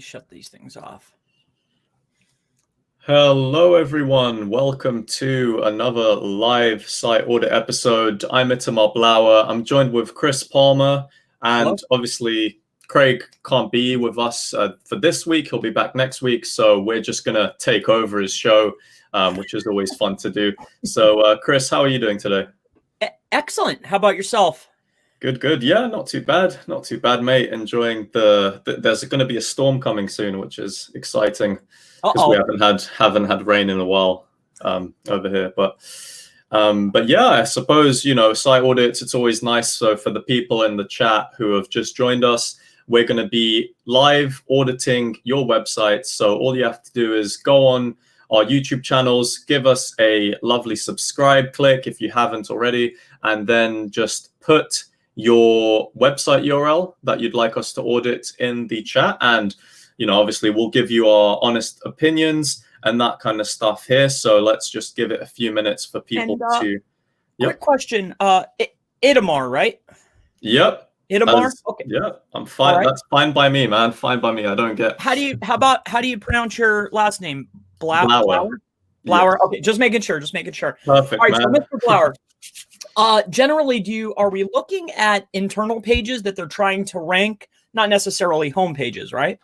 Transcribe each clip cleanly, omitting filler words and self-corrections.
shut these things off. Hello, everyone. Welcome to another live site audit episode. I'm Itamar Blauer. I'm joined with Chris Palmer, and Hello. obviously Craig can't be with us for this week. He'll be back next week, so we're just going to take over his show, which is always fun to do. So, Chris, how are you doing today? Excellent. How about yourself? Good. Yeah, not too bad. Not too bad, mate. Enjoying there's going to be a storm coming soon, which is exciting because we haven't had rain in a while over here. But yeah, I suppose, site audits, it's always nice. So for the people in the chat who have just joined us, we're going to be live auditing your website. So all you have to do is go on our YouTube channels, give us a lovely subscribe click if you haven't already, and then just put your website URL that you'd like us to audit in the chat. And, obviously we'll give you our honest opinions and that kind of stuff here. So let's just give it a few minutes for people to. Yep. Quick question. Itamar, right? Yep. Itamar? Okay. Yeah, I'm fine. Right. That's fine by me, man. Fine by me. I don't get. How do you pronounce your last name? Blauer. Blauer. Yeah. Okay, just making sure. Perfect. All right, man. so Mr. Blauer. Generally, are we looking at internal pages that they're trying to rank, not necessarily home pages, right?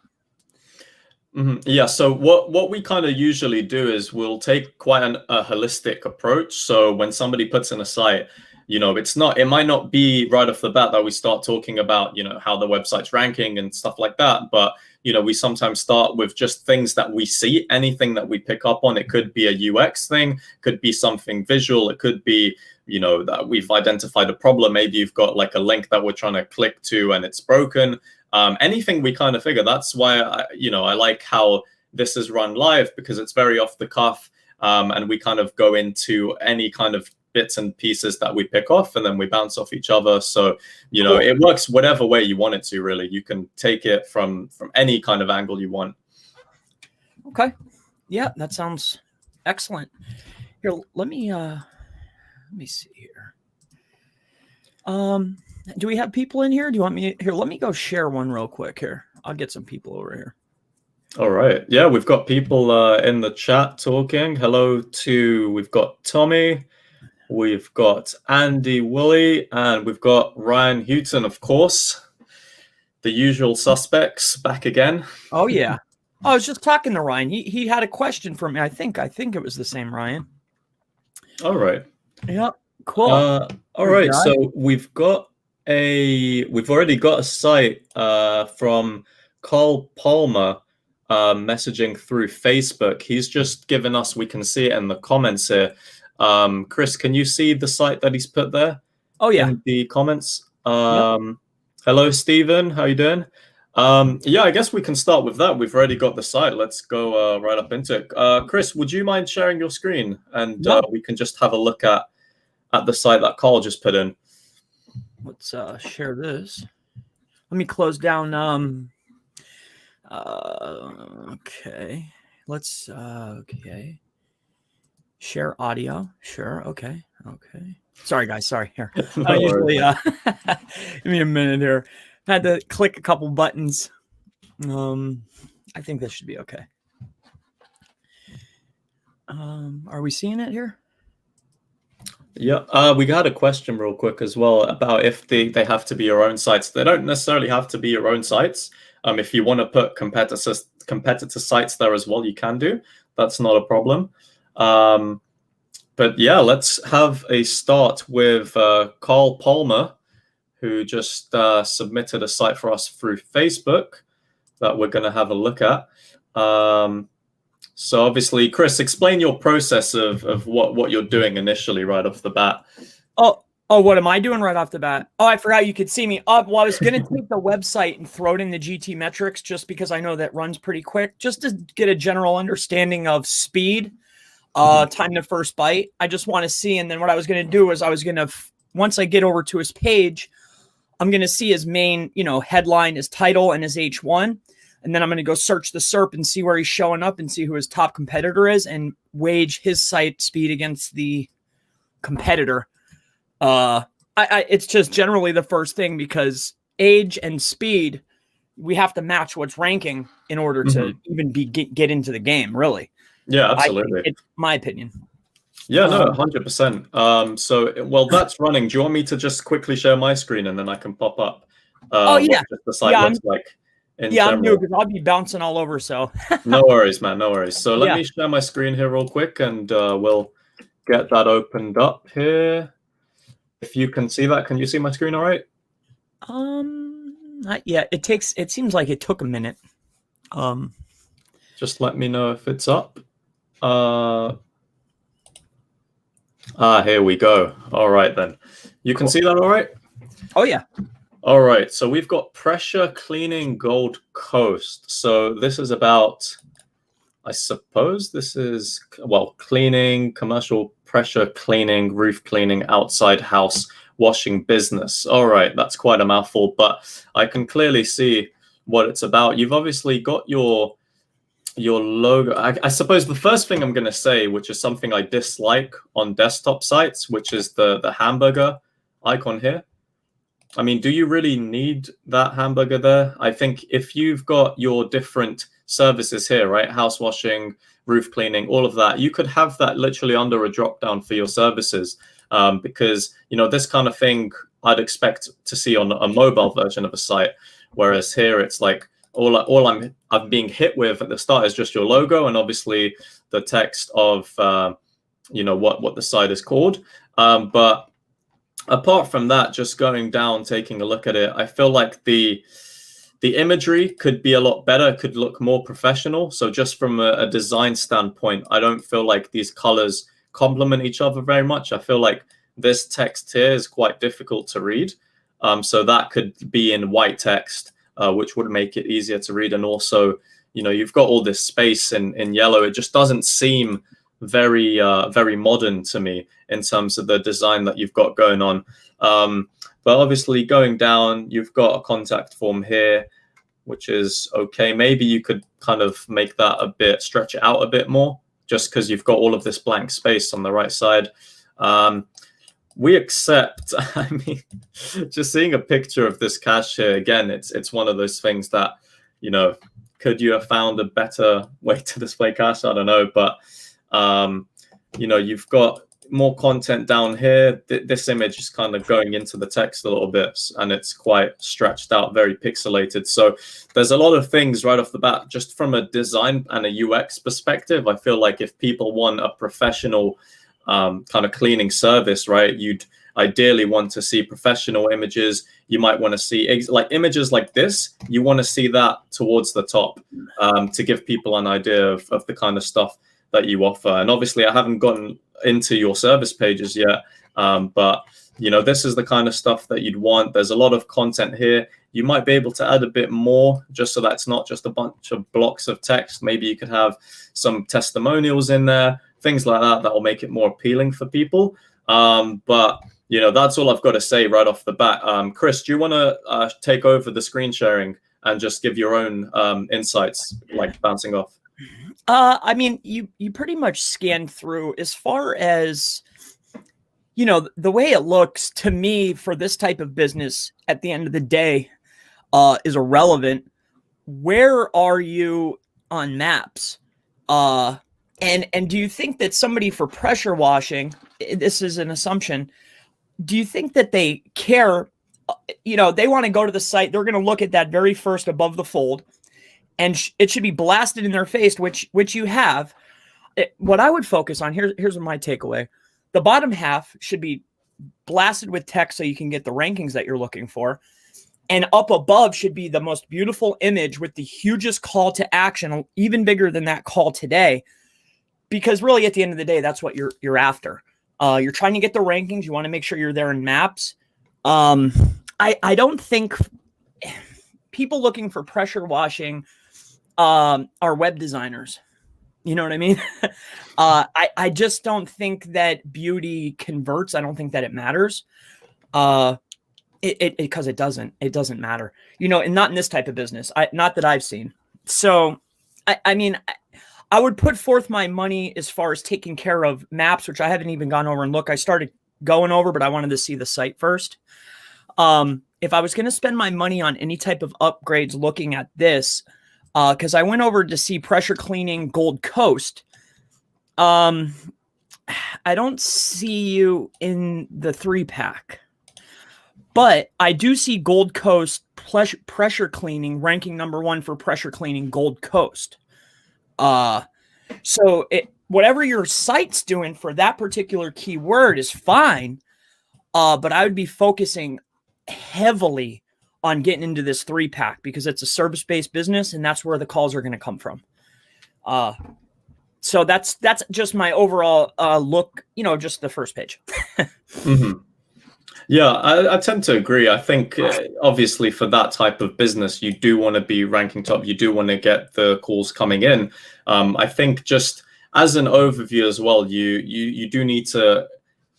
Mm-hmm. Yeah. So what we kind of usually do is we'll take quite a holistic approach. So when somebody puts in a site, it might not be right off the bat that we start talking about, how the website's ranking and stuff like that. But, we sometimes start with just things that we see, anything that we pick up on. It could be a UX thing, could be something visual. It could be, that we've identified a problem. Maybe you've got like a link that we're trying to click to and it's broken. Anything we kind of figure. That's why, I like how this is run live, because it's very off the cuff. And we kind of go into any kind of bits and pieces that we pick off, and then we bounce off each other. So, Cool. It works whatever way you want it to, really. You can take it from any kind of angle you want. Okay. Yeah, that sounds excellent. Here, let me see here. Do we have people in here? Do you want me here? Let me go share one real quick here. I'll get some people over here. All right. Yeah, we've got people in the chat talking. We've got Tommy, we've got Andy Woolley, and we've got Ryan Houghton, of course. The usual suspects back again. Oh, yeah. I was just talking to Ryan. He had a question for me. I think it was the same Ryan. All right. Yeah. Cool. All right. So we've already got a site from Carl Palmer messaging through Facebook. He's just given us, we can see it in the comments here. Chris, can you see the site that he's put there? Oh, yeah. In the comments. Yep. Hello, Stephen. How you doing? Yeah, I guess we can start with that. We've already got the site. Let's go right up into it. Chris, would you mind sharing your screen? And we can just have a look at the site that Carl just put in. Let's share this. Let me close down. Okay. Let's okay. Share audio. Sure. Okay. Sorry, guys. Sorry. Here. Usually, give me a minute here. I had to click a couple buttons. I think this should be okay. Are we seeing it here? Yeah. We got a question real quick as well about if they have to be your own sites. They don't necessarily have to be your own sites. If you want to put competitor sites there as well, you can do. That's not a problem. But yeah, let's have a start with Carl Palmer, who just submitted a site for us through Facebook that we're going to have a look at. So obviously, Chris, explain your process of what you're doing initially right off the bat. Oh, what am I doing right off the bat? Oh, I forgot you could see me. Well, I was going to take the website and throw it in the GT metrics just because I know that runs pretty quick, just to get a general understanding of speed, time to first byte. I just want to see. And then what I was going to do is once I get over to his page, I'm going to see his main, headline, his title, and his H1. And then I'm going to go search the SERP and see where he's showing up and see who his top competitor is and wage his site speed against the competitor. It's just generally the first thing, because age and speed, we have to match what's ranking in order to even get into the game, really. Yeah, absolutely. It's my opinion. Yeah, no, 100%. So, well, that's running. Do you want me to just quickly share my screen and then I can pop up yeah. what the site looks like in general? I'm new because I'll be bouncing all over, so. No worries, man, no worries. So let me share my screen here real quick and we'll get that opened up here. If you can see that, can you see my screen all right? Not yet. It seems like it took a minute. Just let me know if it's up. Here we go. All right, then. You can see that all right? Oh, yeah. All right. So we've got pressure cleaning Gold Coast. So this is about, I suppose this is, well, cleaning, commercial pressure cleaning, roof cleaning, outside house washing business. All right. That's quite a mouthful, but I can clearly see what it's about. You've obviously got your logo. I suppose the first thing I'm going to say, which is something I dislike on desktop sites, which is the hamburger icon here. I mean, do you really need that hamburger there? I think if you've got your different services here, right? House washing, roof cleaning, all of that, you could have that literally under a drop down for your services. Because, you know, this kind of thing I'd expect to see on a mobile version of a site. Whereas here it's like, all I'm being hit with at the start is just your logo and obviously the text of you know what the site is called. But apart from that, just going down, taking a look at it, I feel like the imagery could be a lot better, could look more professional. So just from a design standpoint, I don't feel like these colors complement each other very much. I feel like this text here is quite difficult to read. So that could be in white text. Which would make it easier to read. And also, you know, you've got all this space in yellow. It just doesn't seem very modern to me in terms of the design that you've got going on. But obviously going down, you've got a contact form here, which is okay. Maybe you could kind of make that stretch it out a bit more, just because you've got all of this blank space on the right side. We accept, I mean, just seeing a picture of this cache here, again, it's one of those things that, you know, could you have found a better way to display cache? I don't know, but, you know, you've got more content down here. This image is kind of going into the text a little bit and it's quite stretched out, very pixelated. So there's a lot of things right off the bat, just from a design and a UX perspective. I feel like if people want a professional kind of cleaning service, right, you'd ideally want to see professional images. You might want to see like images like this. You want to see that towards the top to give people an idea of the kind of stuff that you offer. And obviously I haven't gotten into your service pages yet, but you know, this is the kind of stuff that you'd want. There's a lot of content here. You might be able to add a bit more just so that's not just a bunch of blocks of text. Maybe you could have some testimonials in there, things like that that will make it more appealing for people. But you know, that's all I've got to say right off the bat. Chris, do you want to take over the screen sharing and just give your own insights, like bouncing off? I mean, you pretty much scanned through. As far as, you know, the way it looks to me for this type of business at the end of the day is irrelevant. Where are you on maps? And do you think that somebody for pressure washing, this is an assumption, do you think that they care? You know, they want to go to the site, they're going to look at that very first above the fold, and it should be blasted in their face, which you have. What I would focus on, here's my takeaway. The bottom half should be blasted with text so you can get the rankings that you're looking for. And up above should be the most beautiful image with the hugest call to action, even bigger than that call today. Because really, at the end of the day, that's what you're after. You're trying to get the rankings. You want to make sure you're there in maps. I don't think people looking for pressure washing are web designers. You know what I mean? I just don't think that beauty converts. I don't think that it matters. Because it doesn't matter. You know, and not in this type of business. Not that I've seen. So, I mean, I would put forth my money as far as taking care of maps, which I haven't even gone over and look. I started going over, but I wanted to see the site first. if I was going to spend my money on any type of upgrades looking at this, because I went over to see pressure cleaning Gold Coast. I don't see you in the 3-pack, but I do see Gold Coast pressure cleaning ranking #1 for pressure cleaning Gold Coast. So whatever your site's doing for that particular keyword is fine. But I would be focusing heavily on getting into this 3-pack because it's a service-based business and that's where the calls are going to come from. So that's just my overall look, just the first page. Mm-hmm. Yeah, I tend to agree. I think obviously for that type of business, you do want to be ranking top. You do want to get the calls coming in. I think just as an overview as well, you do need to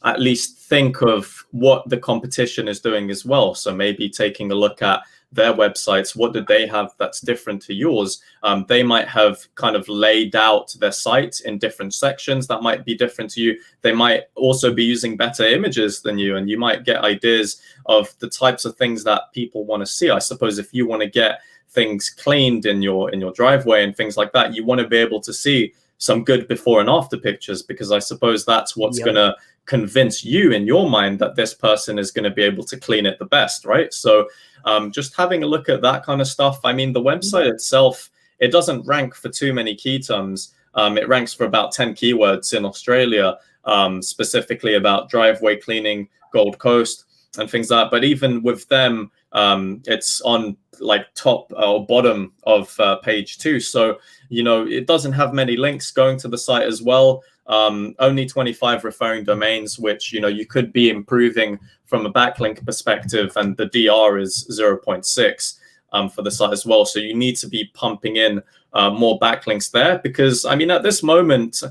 at least think of what the competition is doing as well. So maybe taking a look at their websites, what do they have that's different to yours? They might have kind of laid out their site in different sections that might be different to you. They might also be using better images than you, and you might get ideas of the types of things that people want to see. I suppose if you want to get things cleaned in your driveway and things like that, you want to be able to see some good before and after pictures, because I suppose that's what's going to convince you in your mind that this person is going to be able to clean it the best, right? So just having a look at that kind of stuff. I mean, the website itself, it doesn't rank for too many key terms. It ranks for about 10 keywords in Australia, specifically about driveway cleaning, Gold Coast, and things like that. But even with them, it's on like top or bottom of page 2. So, it doesn't have many links going to the site as well. Only 25 referring domains, which, you could be improving from a backlink perspective. And the DR is 0.6 for the site as well. So you need to be pumping in more backlinks there, because, I mean, at this moment,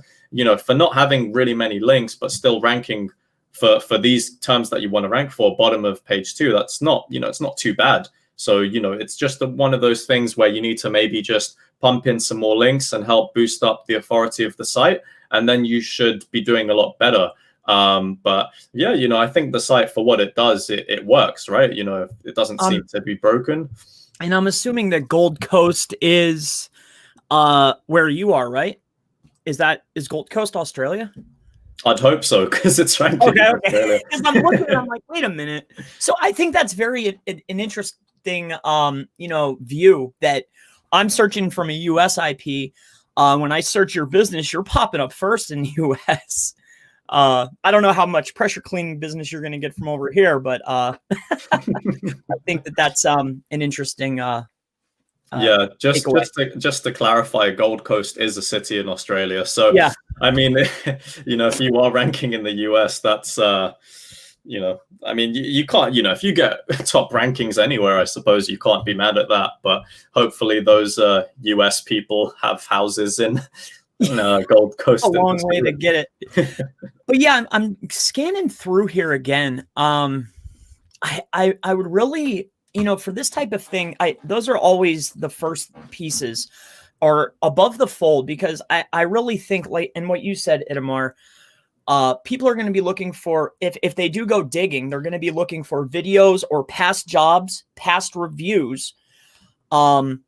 for not having really many links, but still ranking for these terms that you want to rank for, bottom of page 2, that's not, it's not too bad. So, it's just one of those things where you need to maybe just pump in some more links and help boost up the authority of the site. And then you should be doing a lot better. But yeah, I think the site, for what it does, it works, right? It doesn't seem to be broken. And I'm assuming that Gold Coast is where you are, right? Is Gold Coast Australia? I'd hope so, because it's ranking in Australia. Because I'm looking and I'm like, wait a minute. So I think that's very an interesting view, that I'm searching from a US IP. When I search your business, you're popping up first in the US. I don't know how much pressure cleaning business you're going to get from over here, but I think that's an interesting just to clarify, Gold Coast is a city in Australia. So yeah, I mean, if you are ranking in the US, that's I mean, you can't, if you get top rankings anywhere, I suppose you can't be mad at that. But hopefully those US people have houses in Gold Coast. A long way to get it. But yeah, I'm scanning through here again. I would really, for this type of thing, those are always the first pieces, or above the fold, because I really think, like, and what you said, Itamar, people are going to be looking for, if they do go digging, they're going to be looking for videos or past jobs, past reviews. And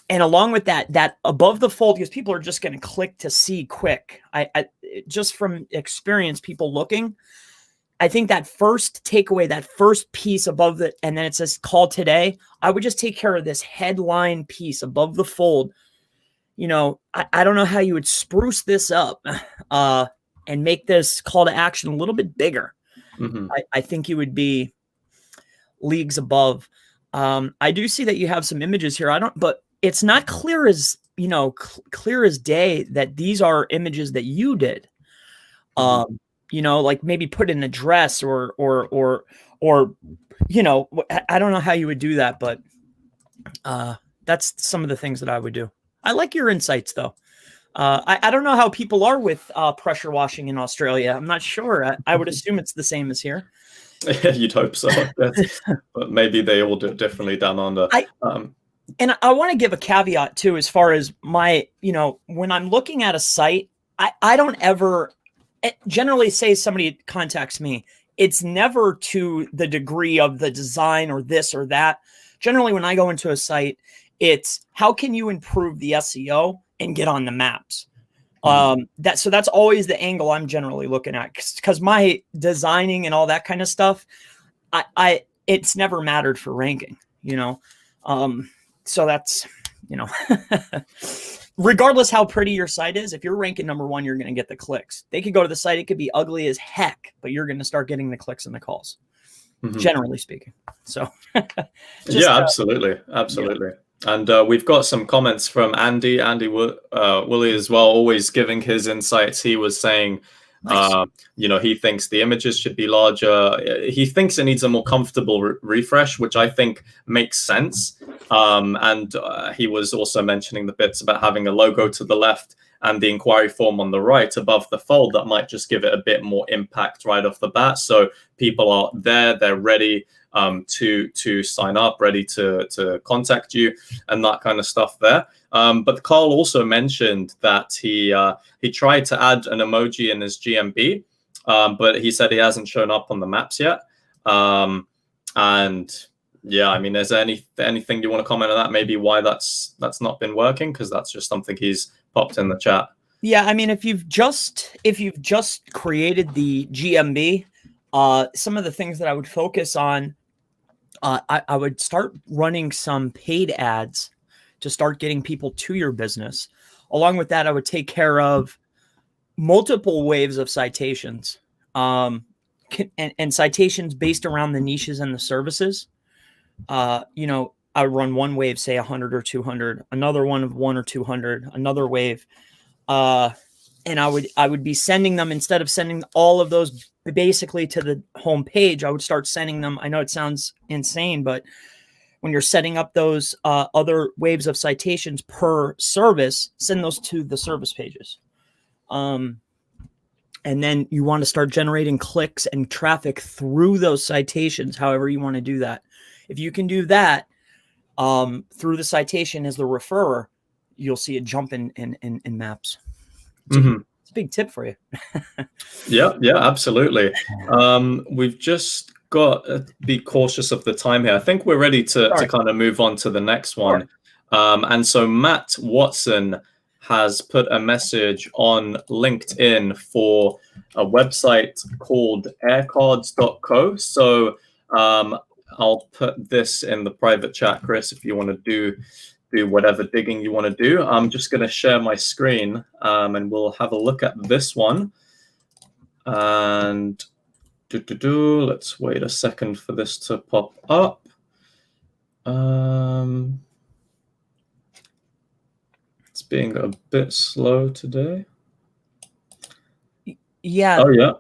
along with that above the fold, because people are just going to click to see quick. I just from experience, people looking, I think that first takeaway, that first piece above the, and then it says call today, I would just take care of this headline piece above the fold. I don't know how you would spruce this up and make this call to action a little bit bigger. Mm-hmm. I think you would be leagues above. I do see that you have some images here. But it's not clear as, clear as day that these are images that you did. Mm-hmm. Like maybe put an address or, I don't know how you would do that, but that's some of the things that I would do. I like your insights though. I don't know how people are with pressure washing in Australia. I'm not sure. I would assume it's the same as here. You'd hope so. But maybe they all do it differently down under. And I want to give a caveat too, as far as my, when I'm looking at a site, I don't ever generally say somebody contacts me. it's never to the degree of the design or this or that. Generally, when I go into a site, it's how can you improve the SEO and get on the maps? So that's always the angle I'm generally looking at, because my designing and all that kind of stuff, it's never mattered for ranking, so that's, regardless how pretty your site is, if you're ranking #1, you're going to get the clicks. They could go to the site, it could be ugly as heck, but you're going to start getting the clicks and the calls, generally speaking. So absolutely. Yeah. And we've got some comments from Andy Woolley as well, always giving his insights. He was saying, nice. He thinks the images should be larger. He thinks it needs a more comfortable refresh, which I think makes sense. And he was also mentioning the bits about having a logo to the left and the inquiry form on the right above the fold. That might just give it a bit more impact right off the bat. So people are there, they're ready to sign up, ready to contact you, and that kind of stuff there. But Carl also mentioned that he tried to add an emoji in his GMB, but he said he hasn't shown up on the maps yet. And yeah, I mean, is there anything you want to comment on that? Maybe why that's not been working? Because that's just something he's popped in the chat. Yeah, I mean, if you've just created the GMB, some of the things that I would focus on, I would start running some paid ads to start getting people to your business. Along with that, I would take care of multiple waves of citations, and citations based around the niches and the services. I would run one wave, say 100 or 200, another one of 1 or 200, another wave. And I would be sending them, instead of sending all of those basically to the home page, I would start sending them. I know it sounds insane, but when you're setting up those other waves of citations per service, send those to the service pages. And then you want to start generating clicks and traffic through those citations, however you want to do that. If you can do that through the citation as the referrer, you'll see a jump in maps. It's a big tip for you. Yeah, absolutely. We've just got to be cautious of the time here. I think we're ready to kind of move on to the next one. Sure. And so Matt Watson has put a message on LinkedIn for a website called aircards.co. So I'll put this in the private chat, Chris, if you want to do whatever digging you want to do. I'm just going to share my screen and we'll have a look at this one. And let's wait a second for this to pop up. It's being a bit slow today. Yeah. Oh, yeah.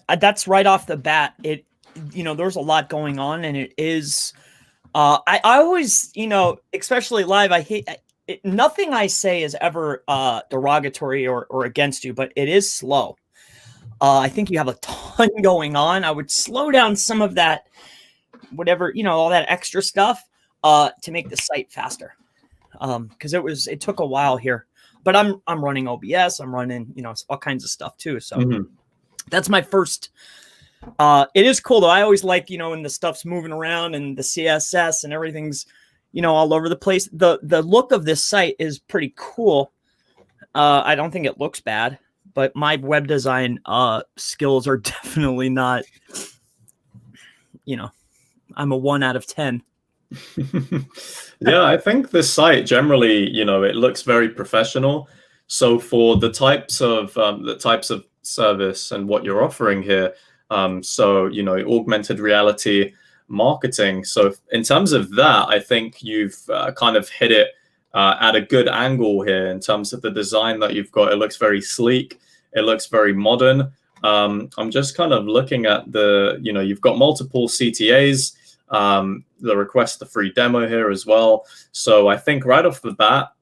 That's right off the bat. There's a lot going on, and it is. I always, especially live, I hate nothing I say is ever derogatory or against you, but it is slow. I think you have a ton going on. I would slow down some of that, whatever, all that extra stuff to make the site faster. Because it took a while here, but I'm running OBS. I'm running, all kinds of stuff too. So that's my first. It is cool though. I always like, when the stuff's moving around and the CSS and everything's, all over the place. The look of this site is pretty cool. I don't think it looks bad, but my web design skills are definitely not, I'm a 1 out of 10. Yeah, I think this site generally, it looks very professional. So for the types of service and what you're offering here, augmented reality marketing. So in terms of that, I think you've kind of hit it at a good angle here in terms of the design that you've got. It looks very sleek. It looks very modern. I'm just kind of looking at you've got multiple CTAs, the request the free demo here as well. So I think right off the bat,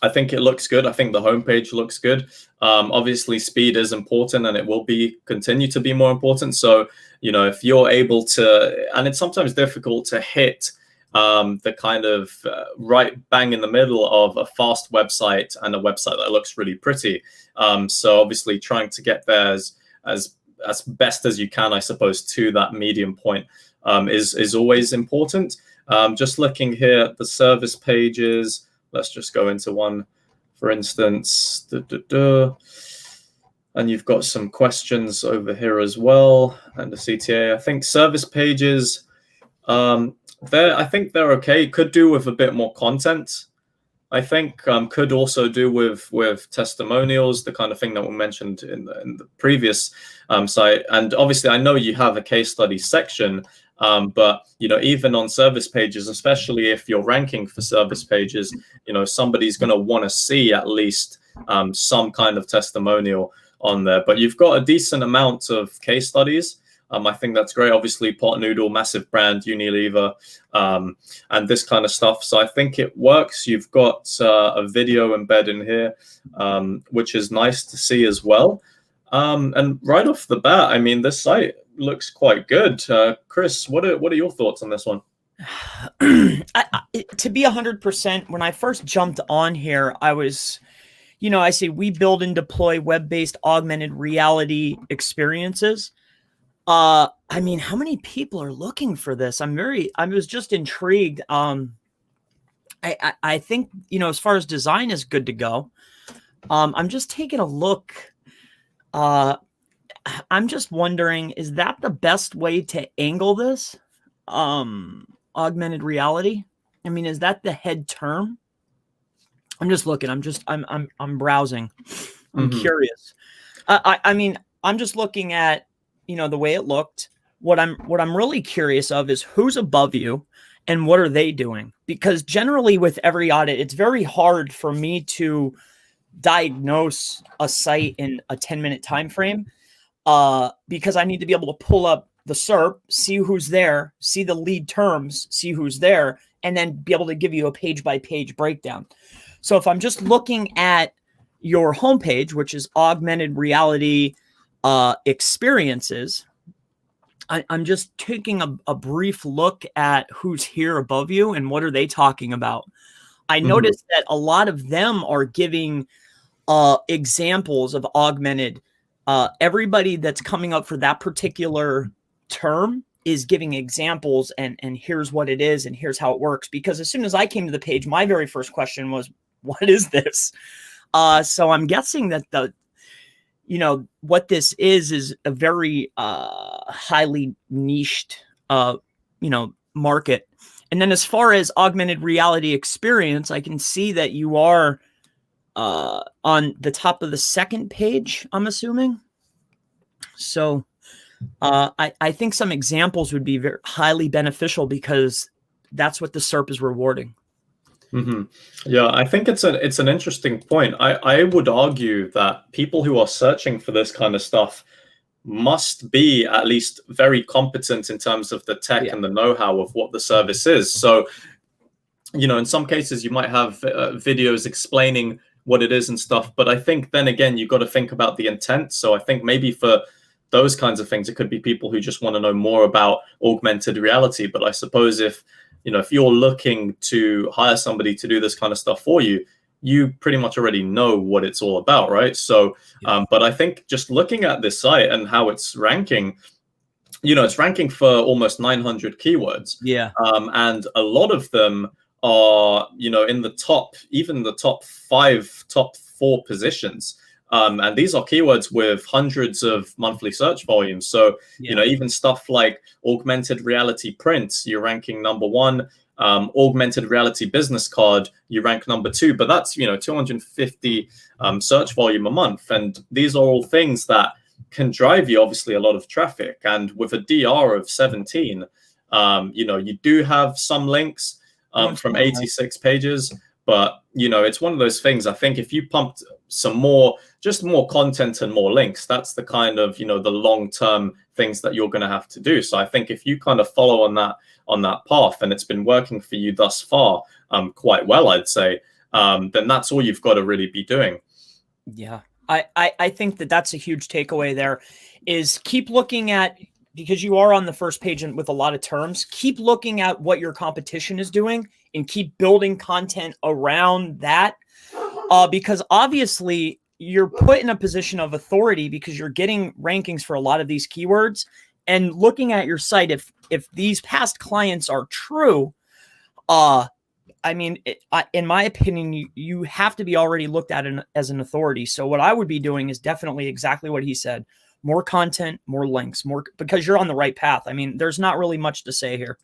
I think it looks good. I think the homepage looks good. Obviously, speed is important, and it will continue to be more important. So, if you're able to, and it's sometimes difficult to hit the kind of right bang in the middle of a fast website and a website that looks really pretty. So obviously, trying to get there as as best as you can, I suppose, to that medium point is always important. Just looking here at the service pages, let's just go into one, for instance. And you've got some questions over here as well, and the CTA. I think service pages, I think they're okay. Could do with a bit more content. I think could also do with testimonials, the kind of thing that we mentioned in the previous site. And obviously, I know you have a case study section, but even on service pages, especially if you're ranking for service pages, somebody's going to want to see at least some kind of testimonial on there. But you've got a decent amount of case studies. I think that's great. Obviously, Pot Noodle, massive brand, Unilever, and this kind of stuff. So I think it works. You've got a video embed in here, which is nice to see as well. And right off the bat, I mean, this site looks quite good. Chris, what are your thoughts on this one? To be 100%, when I first jumped on here, I was, I say we build and deploy web-based augmented reality experiences. I mean, how many people are looking for this? I was just intrigued. I think, as far as design is good to go. I'm just taking a look. I'm just wondering, is that the best way to angle this? Augmented reality? I mean, is that the head term? I'm just looking. I'm browsing. I'm curious. I mean, I'm just looking at, the way it looked. What I'm really curious of is who's above you and what are they doing? Because generally with every audit, it's very hard for me to diagnose a site in a 10-minute time frame, because I need to be able to pull up the SERP, see who's there, see the lead terms, see who's there, and then be able to give you a page-by-page breakdown. So if I'm just looking at your homepage, which is augmented reality experiences, I'm just taking a brief look at who's here above you and what are they talking about. I noticed that a lot of them are giving examples of augmented. Everybody that's coming up for that particular term is giving examples and here's what it is and here's how it works. Because as soon as I came to the page, my very first question was, what is this? So I'm guessing that what this is a very highly niched, market. And then as far as augmented reality experience, I can see that you are on the top of the second page, I'm assuming. So I think some examples would be very highly beneficial because that's what the SERP is rewarding. Yeah, I think it's an interesting point. I would argue that people who are searching for this kind of stuff must be at least very competent in terms of the tech and the know-how of what the service is. So, in some cases you might have videos explaining what it is and stuff, but I think then again, you've got to think about the intent. So I think maybe for those kinds of things, it could be people who just want to know more about augmented reality. But I suppose if you're looking to hire somebody to do this kind of stuff for you, you pretty much already know what it's all about, right? So, but I think just looking at this site and how it's ranking, it's ranking for almost 900 keywords. Yeah. And a lot of them are, in the top, even the top 4 positions. And these are keywords with hundreds of monthly search volumes. So, even stuff like augmented reality prints, you're ranking number 1. Augmented reality business card, you rank number 2. But that's, 250 search volume a month. And these are all things that can drive you, obviously, a lot of traffic. And with a DR of 17, you do have some links from 86 pages. But, it's one of those things. I think if you pumped some more content and more links, that's the kind of, the long-term things that you're going to have to do. So I think if you kind of follow on that path and it's been working for you thus far quite well, I'd say, then that's all you've got to really be doing. Yeah, I think that's a huge takeaway there is keep looking at, because you are on the first page and with a lot of terms, keep looking at what your competition is doing and keep building content around that. Because obviously you're put in a position of authority because you're getting rankings for a lot of these keywords. And looking at your site, if these past clients are true, I mean, in my opinion, you have to be already looked at as an authority. So what I would be doing is definitely exactly what he said: more content, more links, more, because you're on the right path. I mean, there's not really much to say here.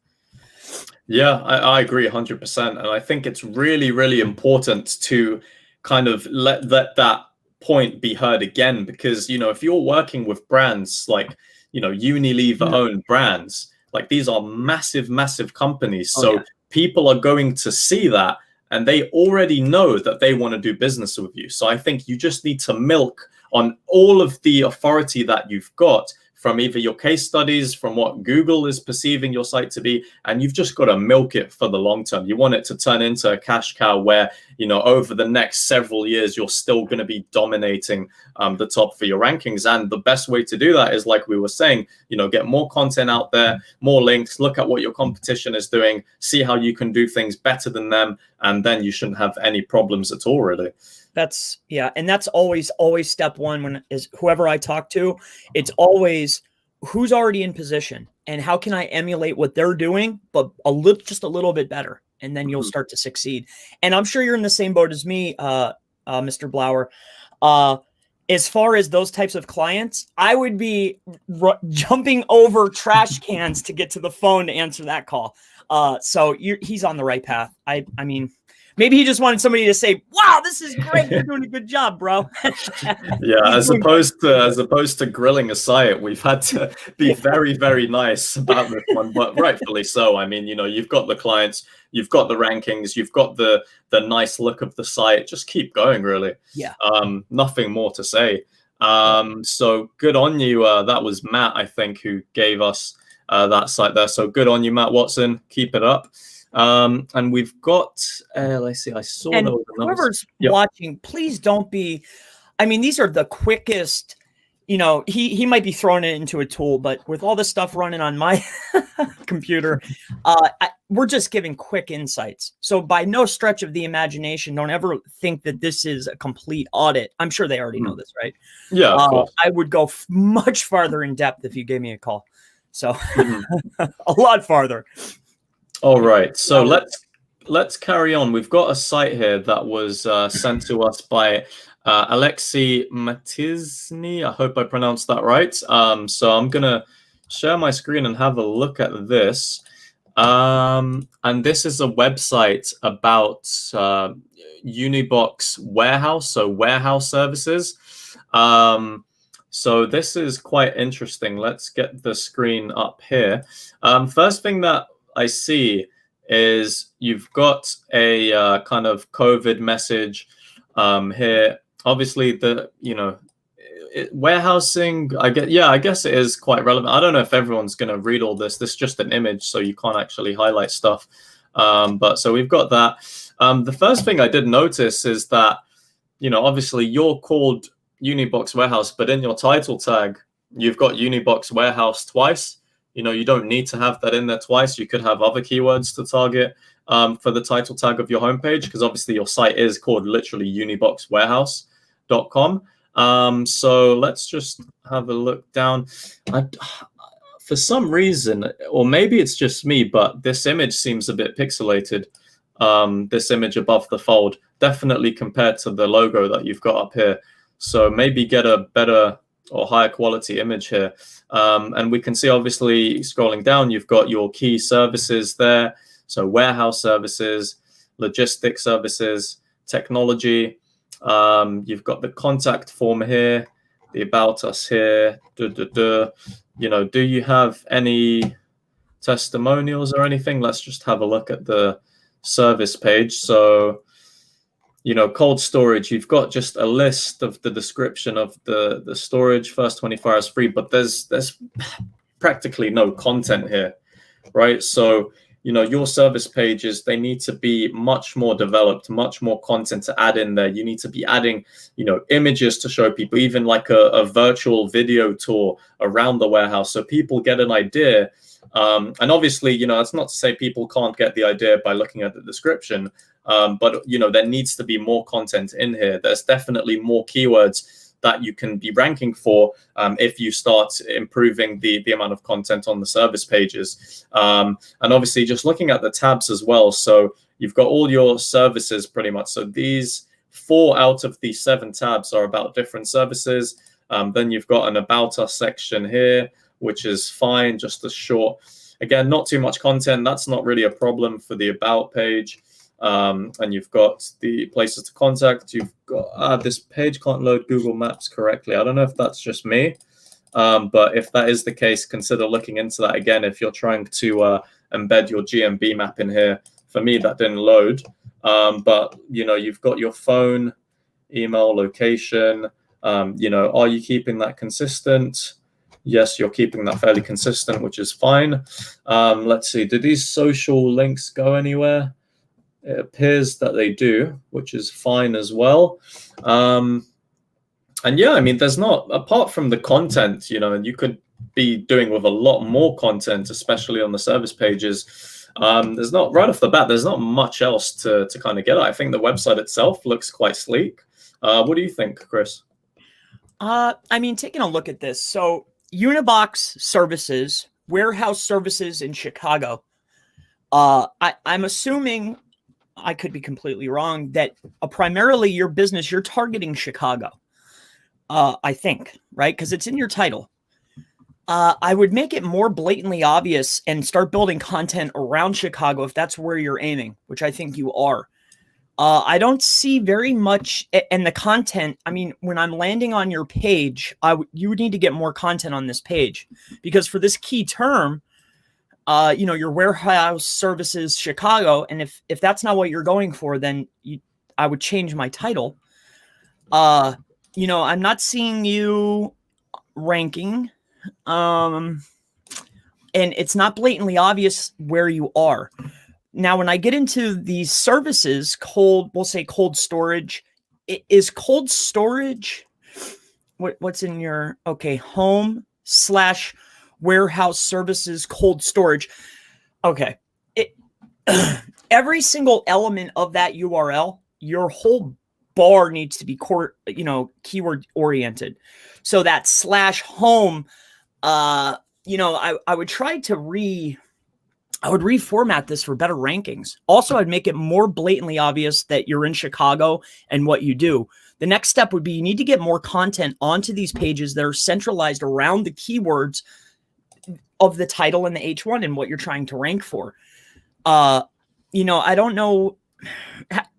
Yeah, I agree 100%. And I think it's really, really important to kind of let that point be heard again, because, you know, if you're working with brands like, you know, Unilever owned brands, like these are massive, massive companies. So people are going to see that, and they already know that they want to do business with you. So I think you just need to milk on all of the authority that you've got from either your case studies, from what Google is perceiving your site to be, and you've just got to milk it for the long term. You want it to turn into a cash cow where, you know, over the next several years, you're still going to be dominating the top for your rankings. And the best way to do that is, like we were saying, you know, get more content out there, more links, look at what your competition is doing, see how you can do things better than them, and then you shouldn't have any problems at all, really. That's, yeah. And that's always step one when is whoever I talk to, it's always who's already in position and how can I emulate what they're doing, but just a little bit better. And then you'll start to succeed. And I'm sure you're in the same boat as me, Mr. Blauer. As far as those types of clients, I would be jumping over trash cans to get to the phone to answer that call. So he's on the right path. I mean, maybe he just wanted somebody to say, "Wow, this is great. You're doing a good job, bro." Yeah, as opposed to grilling a site, we've had to be very, very nice about this one, but rightfully so. I mean, you know, you've got the clients, you've got the rankings, you've got the nice look of the site. Just keep going, really. Yeah. Nothing more to say. So good on you. That was Matt, I think, who gave us that site there. So good on you, Matt Watson. Keep it up. And we've got, let's see, I saw and those whoever's watching, please don't be, I mean, these are the quickest, you know, he might be throwing it into a tool, but with all this stuff running on my computer, we're just giving quick insights. So by no stretch of the imagination, don't ever think that this is a complete audit. I'm sure they already know this, right? Yeah, of course. I would go much farther in depth if you gave me a call. So a lot farther. All right, so let's carry on. We've got a site here that was sent to us by Alexei Matizny. I hope I pronounced that right. So I'm gonna share my screen and have a look at this. And this is a website about Unibox warehouse, so warehouse services. So this is quite interesting. Let's get the screen up here. First thing that I see is you've got a kind of COVID message here. Obviously, warehousing, I guess it is quite relevant. I don't know if everyone's going to read all this. This is just an image, so you can't actually highlight stuff. But so we've got that. The first thing I did notice is that, you know, obviously you're called Unibox Warehouse, but in your title tag, you've got Unibox Warehouse twice. You know, you don't need to have that in there twice. You could have other keywords to target for the title tag of your homepage, because obviously your site is called literally uniboxwarehouse.com. So let's just have a look down. For some reason, or maybe it's just me, but this image seems a bit pixelated. This image above the fold, definitely compared to the logo that you've got up here. So maybe get a better or higher quality image here. And we can see, obviously, scrolling down, you've got your key services there. So warehouse services, logistics services, technology. You've got the contact form here, the about us here. You know, do you have any testimonials or anything? Let's just have a look at the service page. So, you know, cold storage, you've got just a list of the description of the storage, first 24 hours free, but there's practically no content here, right? So, you know, your service pages, they need to be much more developed, much more content to add in there. You need to be adding, you know, images to show people, even like a virtual video tour around the warehouse, so people get an idea. And obviously, you know, that's not to say people can't get the idea by looking at the description. But there needs to be more content in here. There's definitely more keywords that you can be ranking for if you start improving the amount of content on the service pages. And obviously just looking at the tabs as well. So you've got all your services pretty much. So these 4 out of the 7 tabs are about different services. Then you've got an About Us section here, which is fine, just a short, again, not too much content. That's not really a problem for the About page. And you've got the places to contact. You've got this page can't load Google Maps correctly. I don't know if that's just me, but if that is the case, consider looking into that again if you're trying to embed your GMB map in here. For me, that didn't load. But you've got your phone, email, location. Are you keeping that consistent? Yes, you're keeping that fairly consistent, which is fine. Let's see. Do these social links go anywhere? It appears that they do, which is fine as well. And yeah, I mean, there's not, apart from the content, and you could be doing with a lot more content, especially on the service pages. There's not, right off the bat, there's not much else to kind of get at. I think the website itself looks quite sleek. What do you think, Chris? I mean, taking a look at this. So Unibox services, warehouse services in Chicago. I'm assuming, I could be completely wrong, that primarily your business, you're targeting Chicago, I think, right? Because it's in your title. I would make it more blatantly obvious and start building content around Chicago if that's where you're aiming, which I think you are. I don't see very much, and the content, I mean, when I'm landing on your page, you would need to get more content on this page, because for this key term, your warehouse services Chicago, and if that's not what you're going for, then I would change my title. I'm not seeing you ranking, and it's not blatantly obvious where you are. Now, when I get into these services, we'll say cold storage. Is cold storage what's in your home / warehouse services cold storage? Okay. Every single element of that URL, your whole bar needs to be keyword oriented. So that /home, I would try to I would reformat this for better rankings. Also, I'd make it more blatantly obvious that you're in Chicago and what you do. The next step would be you need to get more content onto these pages that are centralized around the keywords of the title and the H1 and what you're trying to rank for. I don't know.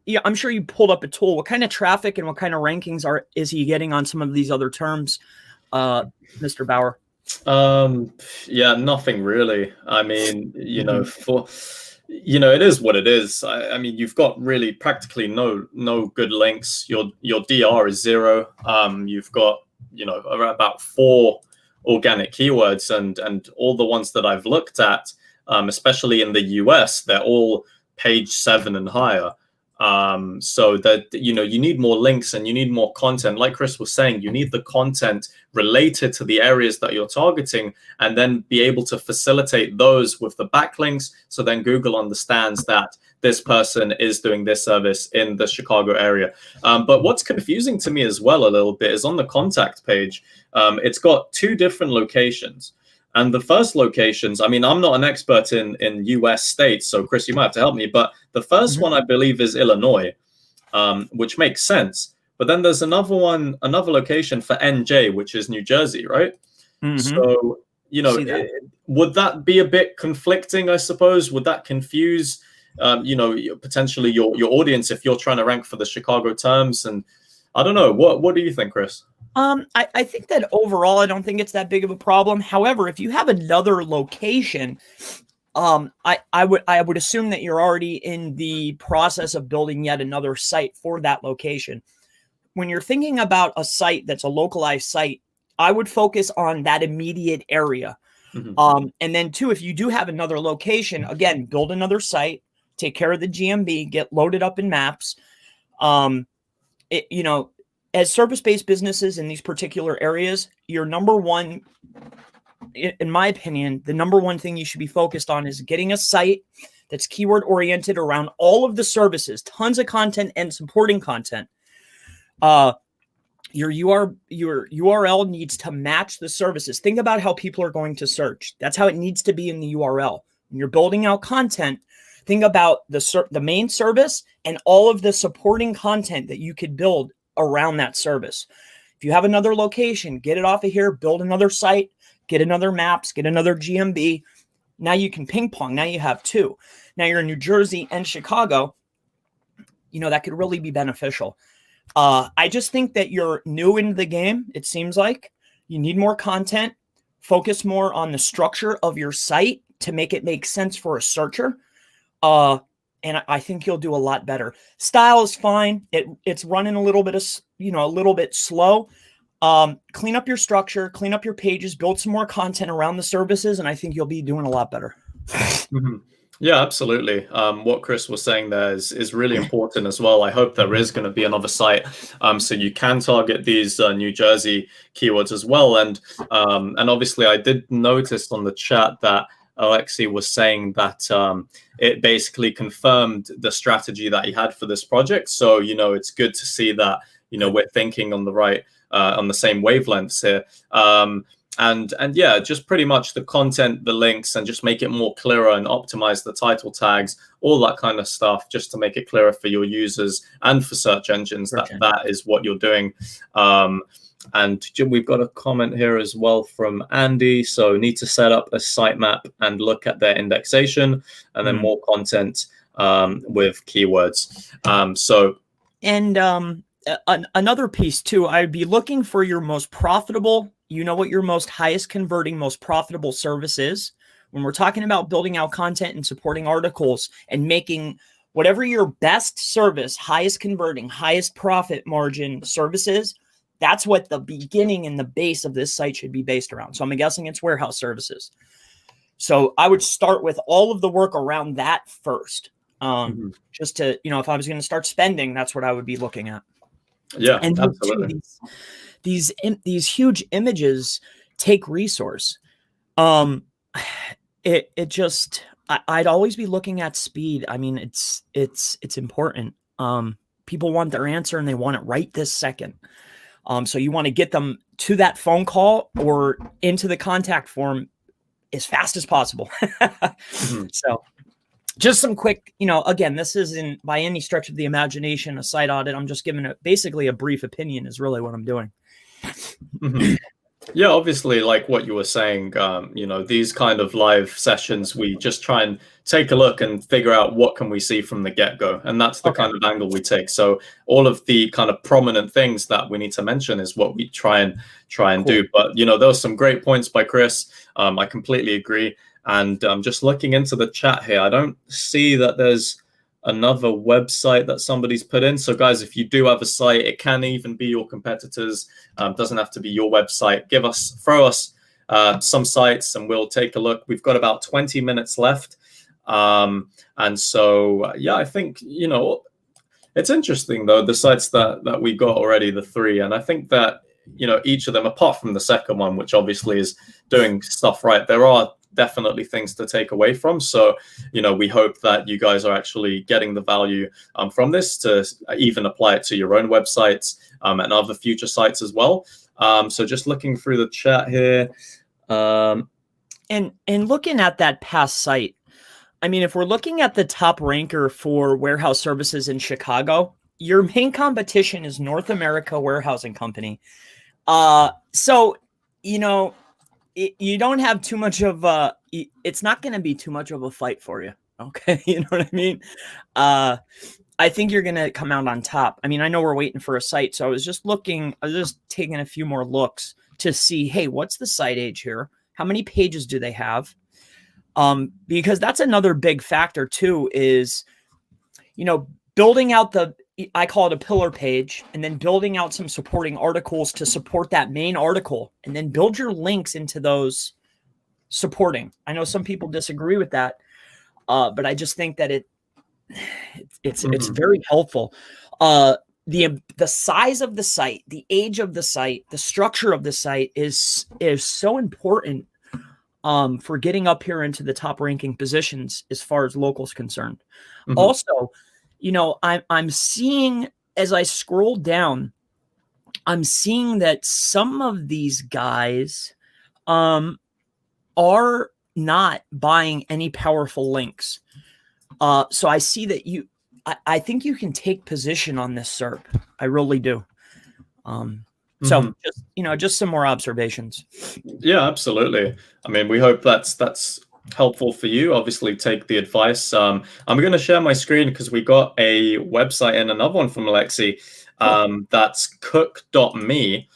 Yeah, I'm sure you pulled up a tool. What kind of traffic and what kind of rankings is he getting on some of these other terms, Mr. Blauer? Yeah, nothing really. I mean, it is what it is. I mean, you've got really practically no good links. Your DR is 0. You've got about 4 organic keywords, and all the ones that I've looked at, especially in the US, they're all page 7 and higher. So that, you need more links and you need more content. Like Chris was saying, you need the content related to the areas that you're targeting, and then be able to facilitate those with the backlinks. So then Google understands that this person is doing this service in the Chicago area. But what's confusing to me as well a little bit is on the contact page, it's got 2 different locations. And the first locations, I mean, I'm not an expert in US states, so Chris, you might have to help me. But the first one, I believe, is Illinois, which makes sense. But then there's another location for NJ, which is New Jersey, right? So, would that be a bit conflicting, I suppose? Would that confuse, potentially your audience if you're trying to rank for the Chicago terms? And I don't know. What do you think, Chris? I think that overall, I don't think it's that big of a problem. However, if you have another location, I would assume that you're already in the process of building yet another site for that location. When you're thinking about a site that's a localized site, I would focus on that immediate area. And then 2, if you do have another location, again, build another site, take care of the GMB, get loaded up in maps. As service-based businesses in these particular areas, your number one, in my opinion, the number one thing you should be focused on is getting a site that's keyword oriented around all of the services, tons of content and supporting content. Your URL needs to match the services. Think about how people are going to search. That's how it needs to be in the URL. When you're building out content, think about the main service and all of the supporting content that you could build around that service. If you have another location, get it off of here, build another site, get another maps, get another GMB. Now you can ping pong. Now you have two. Now you're in New Jersey and Chicago. That could really be beneficial. I just think that you're new into the game. It seems like you need more content, focus more on the structure of your site to make it make sense for a searcher. And I think you'll do a lot better. Style is fine. It's running a little bit a little bit slow. Clean up your structure, clean up your pages, build some more content around the services, and I think you'll be doing a lot better. Mm-hmm. Yeah, absolutely. What Chris was saying there is really important as well. I hope there is going to be another site, so you can target these New Jersey keywords as well. And obviously, I did notice on the chat that Alexei was saying that it basically confirmed the strategy that he had for this project. So it's good to see that we're thinking on the right on the same wavelengths here. And yeah, just pretty much the content, the links, and just make it more clearer and optimize the title tags, all that kind of stuff, just to make it clearer for your users and for search engines. That is what you're doing. And we've got a comment here as well from Andy. So need to set up a sitemap and look at their indexation, and then more content with keywords. Another piece too, I'd be looking for your most profitable, what your most highest converting, most profitable service is. When we're talking about building out content and supporting articles and making whatever your best service, highest converting, highest profit margin service is, that's what the beginning and the base of this site should be based around. So I'm guessing it's warehouse services. So I would start with all of the work around that first. Just to, if I was going to start spending, that's what I would be looking at. Yeah, and absolutely. These huge images take resource. I'd always be looking at speed. I mean, it's important. People want their answer and they want it right this second. So you want to get them to that phone call or into the contact form as fast as possible. So just some quick, again, this isn't by any stretch of the imagination a site audit. I'm just giving it basically a brief opinion is really what I'm doing. Yeah, obviously, like what you were saying, these kind of live sessions, we just try and take a look and figure out what can we see from the get-go. And that's the kind of angle we take. So all of the kind of prominent things that we need to mention is what we try and do. But, there were some great points by Chris. I completely agree. And just looking into the chat here, I don't see that there's another website that somebody's put in. So guys, if you do have a site, it can even be your competitors. Doesn't have to be your website. Throw us some sites and we'll take a look. We've got about 20 minutes left. And so, yeah, I think, it's interesting though, the sites that we got already, the three. And I think that, each of them, apart from the second one, which obviously is doing stuff right, there are definitely things to take away from. So, we hope that you guys are actually getting the value from this to even apply it to your own websites and other future sites as well. So just looking through the chat here. And looking at that past site, I mean, if we're looking at the top ranker for warehouse services in Chicago, your main competition is North America Warehousing Company. So, you don't have too much of it's not going to be too much of a fight for you. Okay. You know what I mean? I think you're going to come out on top. I mean, I know we're waiting for a site. So I was just taking a few more looks to see, hey, what's the site age here? How many pages do they have? Because that's another big factor too, is, building out I call it a pillar page, and then building out some supporting articles to support that main article, and then build your links into those supporting. I know some people disagree with that, but I just think that it's very helpful. The size of the site, the age of the site, the structure of the site is so important. for getting up here into the top ranking positions as far as local's concerned. Mhm. Also, I'm seeing, as I scroll down, I'm seeing that some of these guys are not buying any powerful links. So I see that I think you can take position on this SERP. I really do. So just some more observations. Yeah, absolutely. I mean, we hope that's helpful for you. Obviously, take the advice. I'm going to share my screen because we got a website and another one from Alexi. That's cook.me.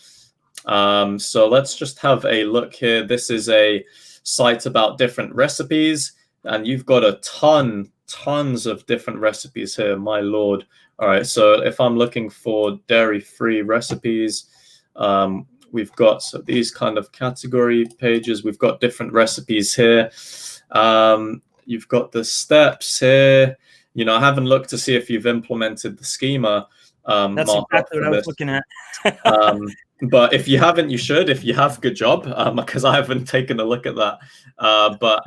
So let's just have a look here. This is a site about different recipes, and you've got a tons of different recipes here. My Lord. All right. So if I'm looking for dairy-free recipes, we've got these kind of category pages. We've got different recipes here. You've got the steps here. I haven't looked to see if you've implemented the schema. That's exactly what I was looking at. But if you haven't, you should. If you have, good job, because I haven't taken a look at that. But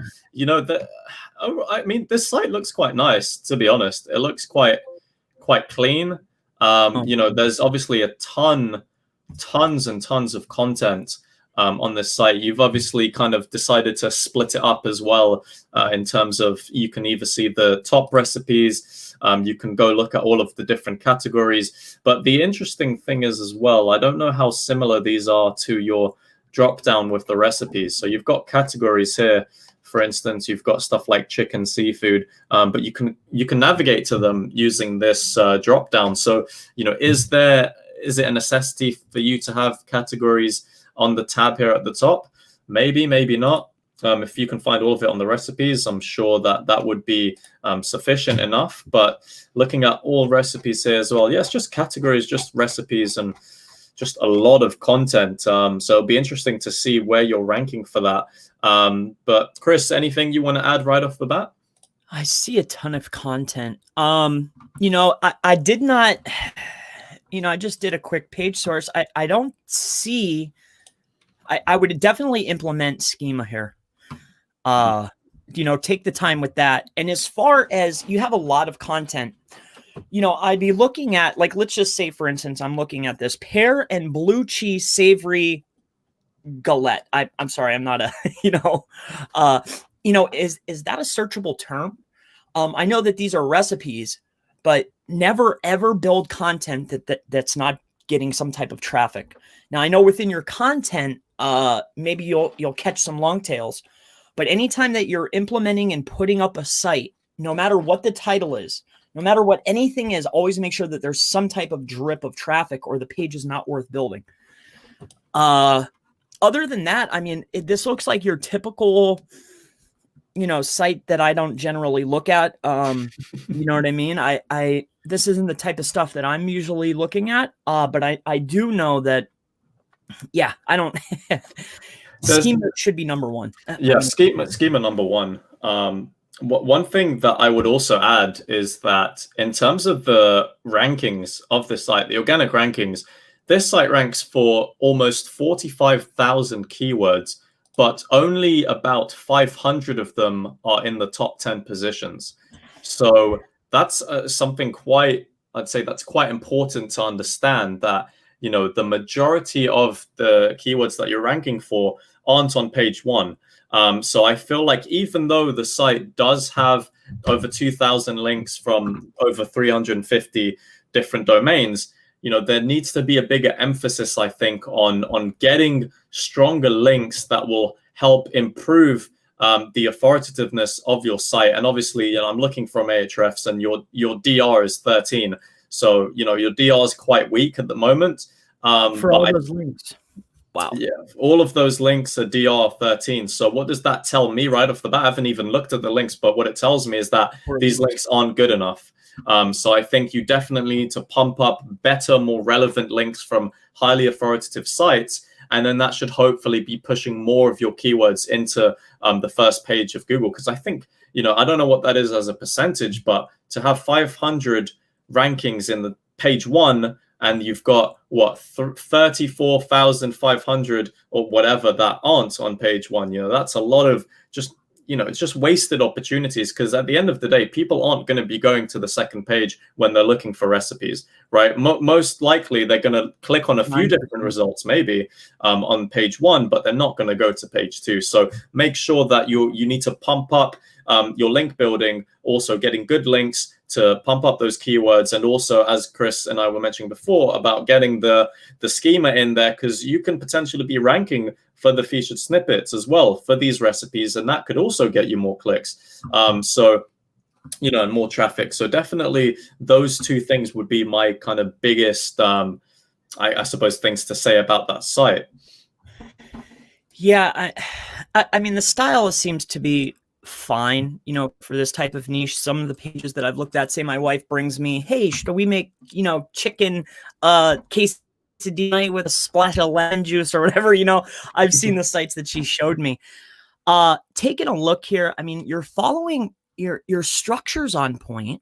I mean, this site looks quite nice, to be honest. It looks quite clean. There's obviously tons and tons of content on this site. You've obviously kind of decided to split it up as well, in terms of you can either see the top recipes, you can go look at all of the different categories. But the interesting thing is as well, I don't know how similar these are to your drop down with the recipes. So you've got categories here. For instance, you've got stuff like chicken, seafood, but you can navigate to them using this drop down. So is it a necessity for you to have categories on the tab here at the top? Maybe, maybe not. If you can find all of it on the recipes, I'm sure that would be sufficient enough. But looking at all recipes here as well, yes, just categories, just recipes, and just a lot of content. So it'll be interesting to see where you're ranking for that. But Chris, anything you want to add right off the bat? I see a ton of content. I did not, I just did a quick page source. I don't see, I would definitely implement schema here. Take the time with that. And as far as you have a lot of content, I'd be looking at, like, let's just say, for instance, I'm looking at this pear and blue cheese savory galette. I'm sorry, I'm not a, is that a searchable term? I know that these are recipes, but never ever build content that's not getting some type of traffic. Now, I know within your content, maybe you'll catch some long tails, but anytime that you're implementing and putting up a site, no matter what the title is, no matter what anything is, always make sure that there's some type of drip of traffic or the page is not worth building. Other than that, I mean, this looks like your typical, site that I don't generally look at. You know what I mean? This isn't the type of stuff that I'm usually looking at. But I do know that, yeah, I don't. Schema should be number one. Yeah, schema number one. One thing that I would also add is that in terms of the rankings of this site, the organic rankings, this site ranks for almost 45,000 keywords, but only about 500 of them are in the top 10 positions. So that's something I'd say that's quite important to understand, that the majority of the keywords that you're ranking for aren't on page one. So I feel like even though the site does have over 2,000 links from over 350 different domains, there needs to be a bigger emphasis, I think, on getting stronger links that will help improve the authoritativeness of your site. And obviously, I'm looking from Ahrefs, and your DR is 13. So, your DR is quite weak at the moment. For all those links. Wow. Yeah, all of those links are DR 13. So what does that tell me right off the bat? I haven't even looked at the links, but what it tells me is that these links aren't good enough. So I think you definitely need to pump up better, more relevant links from highly authoritative sites. And then that should hopefully be pushing more of your keywords into the first page of Google. Because I think, I don't know what that is as a percentage, but to have 500 rankings in the page one and you've got what 34,500 or whatever that aren't on page one. That's a lot of just, it's just wasted opportunities, because at the end of the day, people aren't going to be going to the second page when they're looking for recipes, right? Most likely they're going to click on a few different results, maybe on page one, but they're not going to go to page two. So make sure that you need to pump up your link building, also getting good links to pump up those keywords, and also, as Chris and I were mentioning before, about getting the schema in there, because you can potentially be ranking for the featured snippets as well for these recipes, and that could also get you more clicks. So, and more traffic. So definitely those two things would be my kind of biggest, I suppose, things to say about that site. Yeah, I mean, the style seems to be fine, for this type of niche. Some of the pages that I've looked at, say my wife brings me, hey, should we make, chicken quesadilla with a splash of lemon juice or whatever, I've seen the sites that she showed me. Taking a look here, I mean, you're following your structure's on point.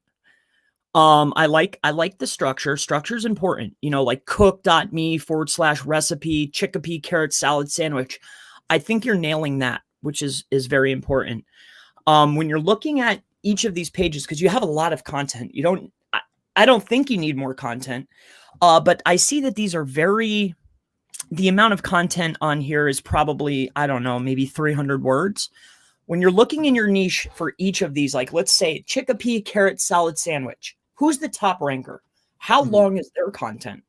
I like the structure. Structure's important, like cook.me/recipe chickpea carrot salad sandwich. I think you're nailing that, which is very important. When you're looking at each of these pages, because you have a lot of content, I don't think you need more content, but I see that these are the amount of content on here is probably, I don't know, maybe 300 words. When you're looking in your niche for each of these, like let's say chickpea carrot salad sandwich, who's the top ranker? How long is their content?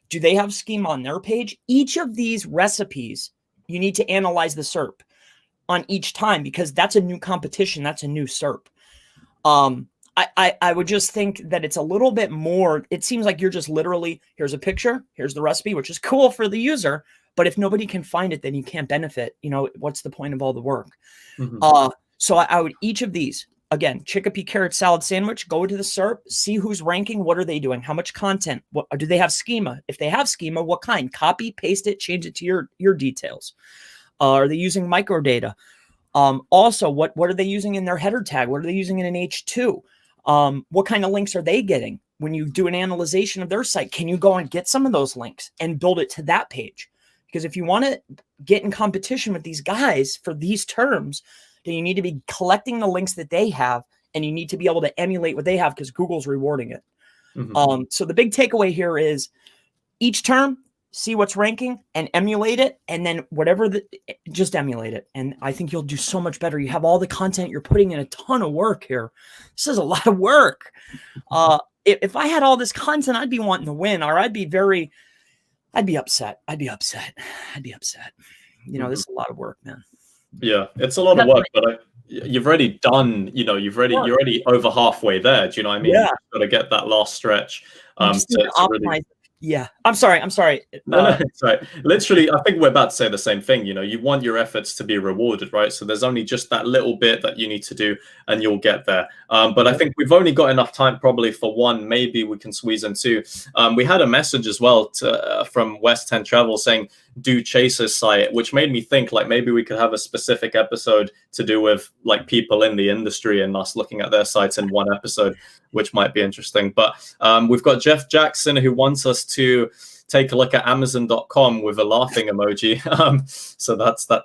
Do they have schema on their page? Each of these recipes, you need to analyze the SERP on each time, because that's a new competition. That's a new SERP. I would just think that it's a little bit more. It seems like you're just literally, here's a picture, here's the recipe, which is cool for the user. But if nobody can find it, then you can't benefit. What's the point of all the work? So I would, each of these, again, chickpea carrot salad sandwich, go to the SERP, see who's ranking. What are they doing? How much content? What do they have schema? If they have schema, what kind? Copy, paste it, change it to your details. Are they using microdata? Also, what are they using in their header tag? What are they using in an H2? What kind of links are they getting? When you do an analyzation of their site, can you go and get some of those links and build it to that page? Because if you want to get in competition with these guys for these terms, then you need to be collecting the links that they have, and you need to be able to emulate what they have, because Google's rewarding it. So the big takeaway here is each term, see what's ranking and emulate it, and then just emulate it. And I think you'll do so much better. You have all the content, you're putting in a ton of work here. This is a lot of work. If I had all this content, I'd be wanting to win, or I'd be upset. This is a lot of work, man. Yeah, it's a lot of work, but you've already done, you're already over halfway there. Do you know what I mean? Yeah. You've got to get that last stretch to optimize. really... Yeah, I'm sorry. No, it's right. Literally, I think we're about to say the same thing. You want your efforts to be rewarded, right? So there's only just that little bit that you need to do, and you'll get there. But I think we've only got enough time probably for one. Maybe we can squeeze in two. We had a message as well from West 10 Travel saying, do Chaser's site, which made me think like maybe we could have a specific episode to do with like people in the industry and us looking at their sites in one episode, which might be interesting. But we've got Jeff Jackson, who wants us to take a look at Amazon.com with a laughing emoji. So that's a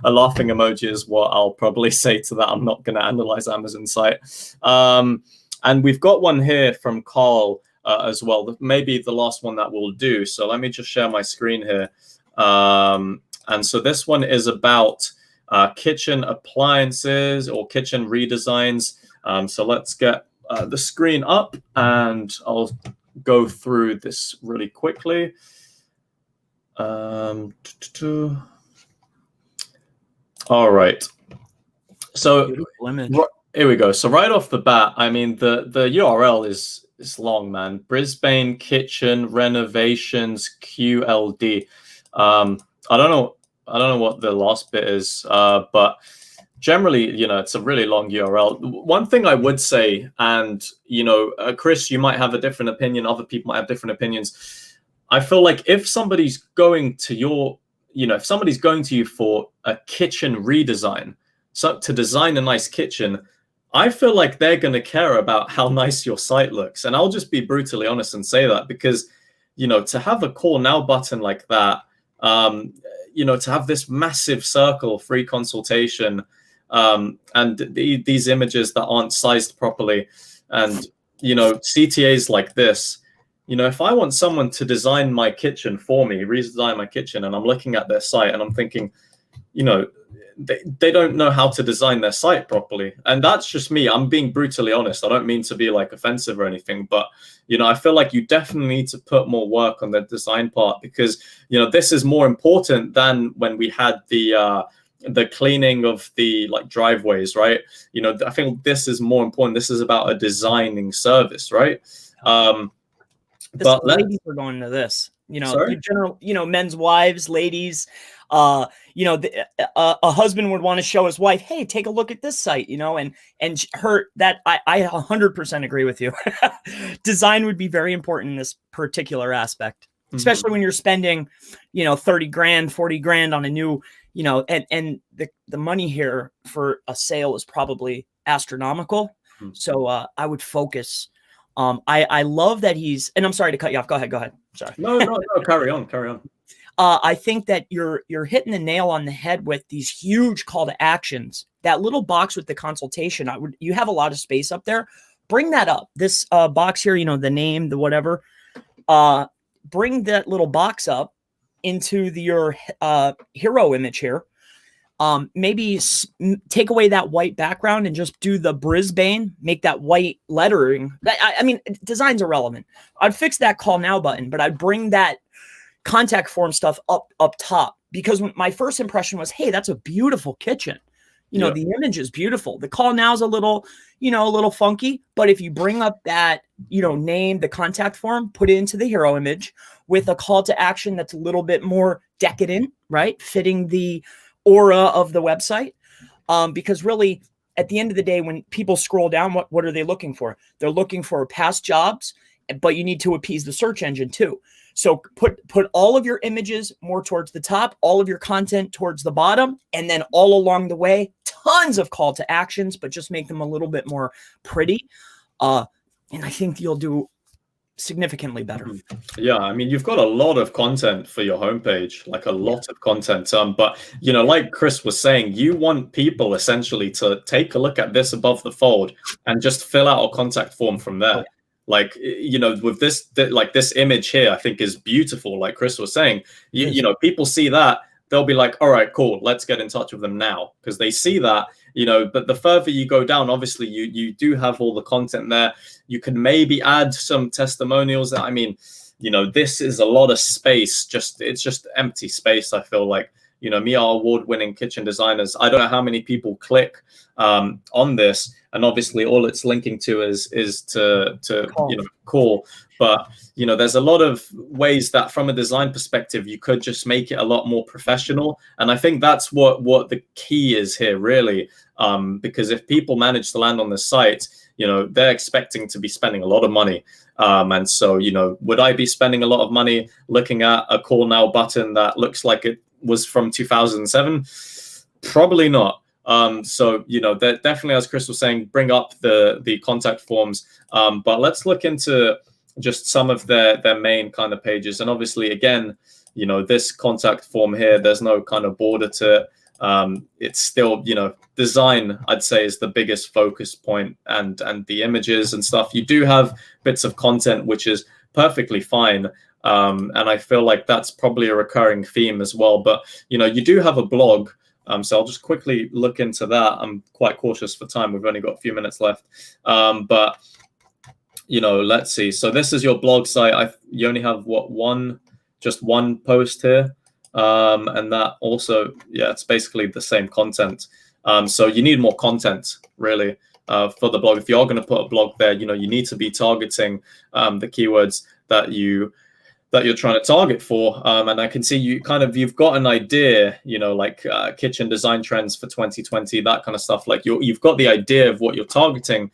laughing emoji is what I'll probably say to that. I'm not going to analyze Amazon site. And we've got one here from Carl as well. Maybe the last one that we'll do. So let me just share my screen here. And so this one is about kitchen appliances or kitchen redesigns. So let's get the screen up, and I'll go through this really quickly. All right. So here we go. So right off the bat, I mean, the URL is long, man. Brisbane Kitchen Renovations QLD. I don't know what the last bit is, but generally, it's a really long URL. One thing I would say, and, Chris, you might have a different opinion. Other people might have different opinions. I feel like if somebody's going to you for a kitchen redesign, so to design a nice kitchen, I feel like they're going to care about how nice your site looks. And I'll just be brutally honest and say that, because, you know, to have a call now button like that, you know, to have this massive circle, free consultation, and these images that aren't sized properly, and, you know, CTAs like this, you know, if I want someone to design my kitchen for me, redesign my kitchen, and I'm looking at their site and I'm thinking, you know, they don't know how to design their site properly. And that's just me. I'm being brutally honest. I don't mean to be like offensive or anything, but, you know, I feel like you definitely need to put more work on the design part, because, you know, this is more important than when we had the cleaning of the like driveways, right? You know, I think this is more important. This is about a designing service, right? But ladies are going to this, you know, general, you know, men's wives, ladies, you know, a husband would want to show his wife, hey, take a look at this site, you know, and her, that I 100% agree with you. Design would be very important in this particular aspect, especially when you're spending, you know, 30 grand, 40 grand on a new, you know, and the money here for a sale is probably astronomical. So I would focus. I love that he's, and I'm sorry to cut you off. Go ahead. Sorry. No, carry on. I think that you're hitting the nail on the head with these huge call to actions. That little box with the consultation, you have a lot of space up there. Bring that up. This box here, you know, the name, the whatever. Bring that little box up into your hero image here. Maybe take away that white background and just do the Brisbane, make that white lettering. I mean, design's irrelevant. I'd fix that call now button, but I'd bring that contact form stuff up top, because my first impression was, hey, that's a beautiful kitchen. You know, the image is beautiful. The call now is a little, you know, a little funky, but if you bring up that, you know, name, the contact form, put it into the hero image with a call to action that's a little bit more decadent, right? Fitting the aura of the website. Because really, at the end of the day, when people scroll down, what are they looking for? They're looking for past jobs, but you need to appease the search engine too. So put all of your images more towards the top, all of your content towards the bottom, and then all along the way, tons of call to actions, but just make them a little bit more pretty. And I think you'll do significantly better. Yeah, I mean, you've got a lot of content for your homepage, like a lot of content. But, you know, like Chris was saying, you want people essentially to take a look at this above the fold and just fill out a contact form from there. Like, you know, with this, like this image here, I think is beautiful. Like Chris was saying, you know, people see that, they'll be like, all right, cool, let's get in touch with them now, because they see that, you know. But the further you go down, obviously you do have all the content there. You can maybe add some testimonials. I mean, you know, this is a lot of space. It's just empty space. I feel like, you know, me, our award-winning kitchen designers, I don't know how many people click on this, and obviously all it's linking to is to you know, call. But, you know, there's a lot of ways that from a design perspective, you could just make it a lot more professional. And I think that's what the key is here, really, because if people manage to land on the site, you know, they're expecting to be spending a lot of money. And so, you know, would I be spending a lot of money looking at a call now button that looks like it was from 2007? Probably not. So, you know, that definitely, as Chris was saying, bring up the contact forms. But let's look into just some of their main kind of pages. And obviously, again, you know, this contact form here, there's no kind of border to it. It's still, you know, design, I'd say, is the biggest focus point, and the images and stuff. You do have bits of content, which is perfectly fine. And I feel like that's probably a recurring theme as well. But, you know, you do have a blog. So I'll just quickly look into that. I'm quite cautious for time. We've only got a few minutes left. But, you know, let's see. So this is your blog site. You only have just one post here. And that also, yeah, it's basically the same content. So you need more content, really, for the blog. If you are going to put a blog there, you know, you need to be targeting the keywords that you're trying to target for. And I can see you've got an idea, you know, like kitchen design trends for 2020, that kind of stuff. Like you've got the idea of what you're targeting,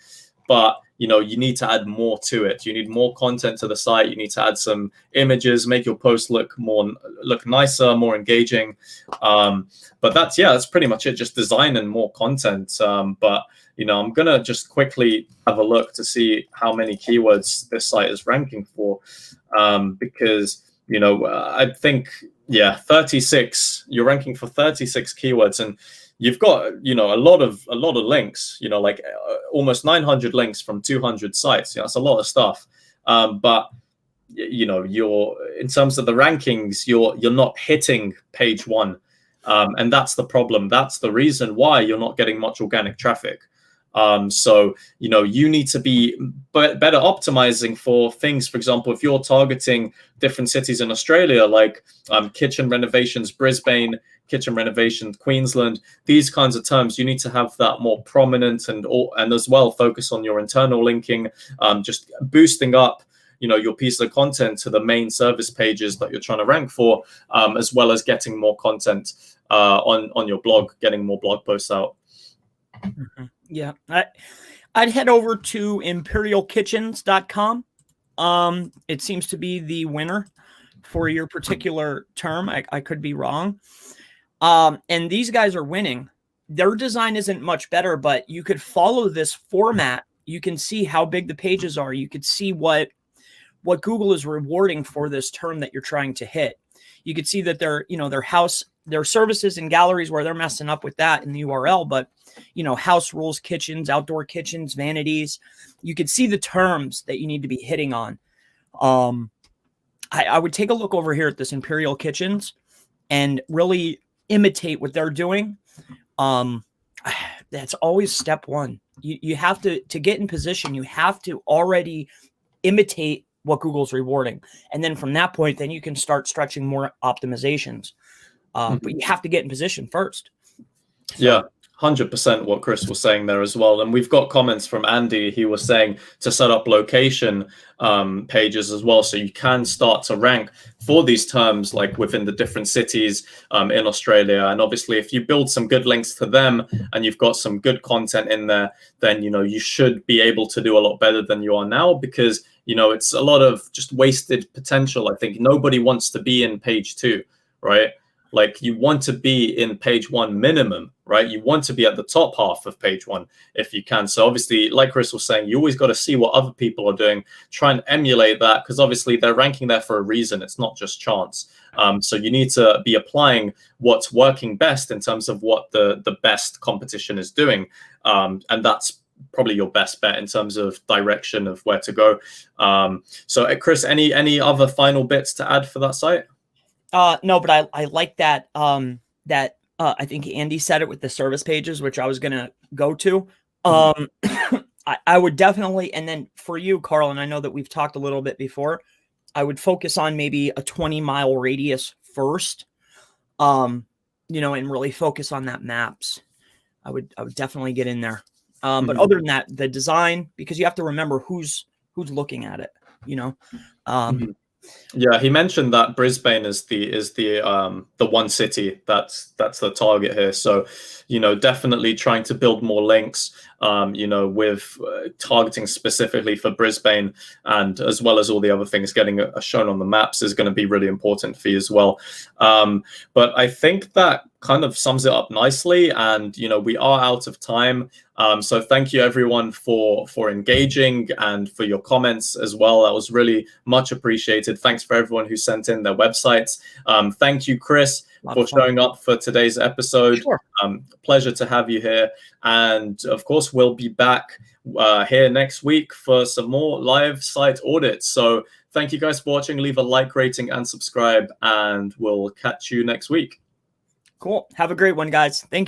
but, you know, you need to add more to it. You need more content to the site. You need to add some images, make your post look nicer, more engaging. But that's pretty much it. Just design and more content. But you know, I'm gonna just quickly have a look to see how many keywords this site is ranking for, because you know, I think 36. You're ranking for 36 keywords, and you've got, you know, a lot of links. You know, like almost 900 links from 200 sites. You know, that's a lot of stuff. But you know, in terms of the rankings, you're not hitting page 1, and that's the problem. That's the reason why you're not getting much organic traffic. So, you know, you need to be better optimizing for things. For example, if you're targeting different cities in Australia, like kitchen renovations, Brisbane, kitchen renovations, Queensland, these kinds of terms, you need to have that more prominent, and as well focus on your internal linking, just boosting up, you know, your piece of content to the main service pages that you're trying to rank for, as well as getting more content on your blog, getting more blog posts out. Mm-hmm. Yeah, I'd head over to imperialkitchens.com. It seems to be the winner for your particular term. I could be wrong. And these guys are winning. Their design isn't much better, but you could follow this format. You can see how big the pages are. You could see what Google is rewarding for this term that you're trying to hit. You could see that their services and galleries, where they're messing up with that in the URL, but you know, house rules, kitchens, outdoor kitchens, vanities. You could see the terms that you need to be hitting on. I would take a look over here at this Imperial Kitchens and really imitate what they're doing. That's always step one. You have to get in position. You have to already imitate what Google's rewarding. And then from that point, then you can start stretching more optimizations. But you have to get in position first. So, yeah. 100% what Chris was saying there as well. And we've got comments from Andy. He was saying to set up location pages as well, so you can start to rank for these terms, like within the different cities in Australia. And obviously, if you build some good links to them and you've got some good content in there, then, you know, you should be able to do a lot better than you are now, because, you know, it's a lot of just wasted potential. I think nobody wants to be in page 2, right? Like, you want to be in page 1 minimum, right? You want to be at the top half of page 1 if you can. So obviously, like Chris was saying, you always got to see what other people are doing, try and emulate that, because obviously they're ranking there for a reason. It's not just chance. So you need to be applying what's working best in terms of what the best competition is doing. And that's probably your best bet in terms of direction of where to go. So Chris, any other final bits to add for that site? No, but I like that. I think Andy said it with the service pages, which I was going to go to. I would definitely, and then for you, Carl, and I know that we've talked a little bit before, I would focus on maybe a 20-mile radius first, you know, and really focus on that maps. I would definitely get in there. But other than that, the design, because you have to remember who's looking at it, you know. Yeah, he mentioned that Brisbane is the one city that's the target here. So, you know, definitely trying to build more links, you know, with targeting specifically for Brisbane, and as well as all the other things getting shown on the maps is going to be really important for you as well. But I think that kind of sums it up nicely, and you know, we are out of time. So thank you everyone for engaging and for your comments as well. That was really much appreciated. Thanks for everyone who sent in their websites. Thank you, Chris, for showing up for today's episode. Sure. Pleasure to have you here. And of course, we'll be back here next week for some more live site audits. So thank you guys for watching. Leave a like, rating, and subscribe, and we'll catch you next week. Cool. Have a great one, guys. Thank you.